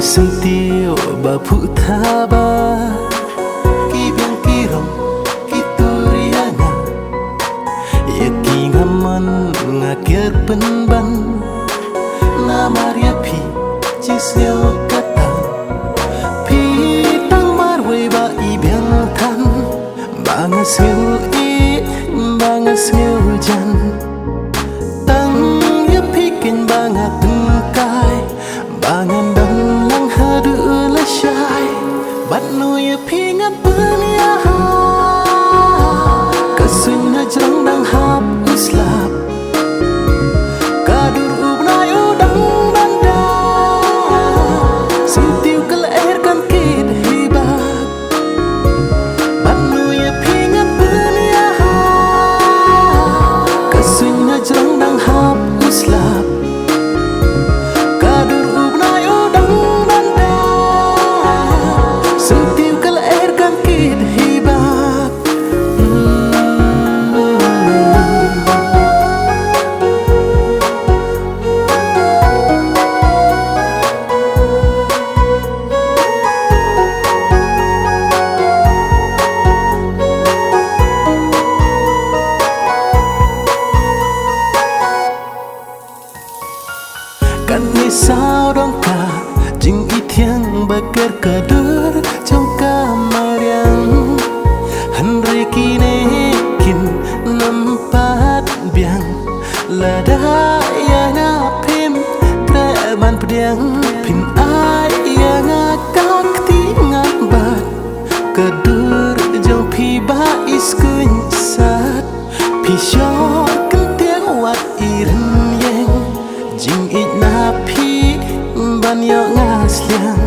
Sentio bapu thaba ki biang ki rong ki turianga ya ki ngaman ngakir penban na maria pi cisyo kata pi tang marwe ba i biang than bangas ngeu jan tang ya pi kin bangat tengkai bangan dang lang hadu la shai bat no ye pingat punya kasun na jang dang hap uslap kadur ubnai udang banda sentiu kal air kan kid hibat bat no ye pingat punya kasun na jang dang hap uslap kan ni sao dong ka jing i thiang bakar kadur trong kamar yang hanre kine kin nampat biang lada yang apim preman pediang pin ai yang akak tingat bat kadur jong pi ba is kun sat pi sho kan tiang wat irin yang jing it na pi ban yo ngas liang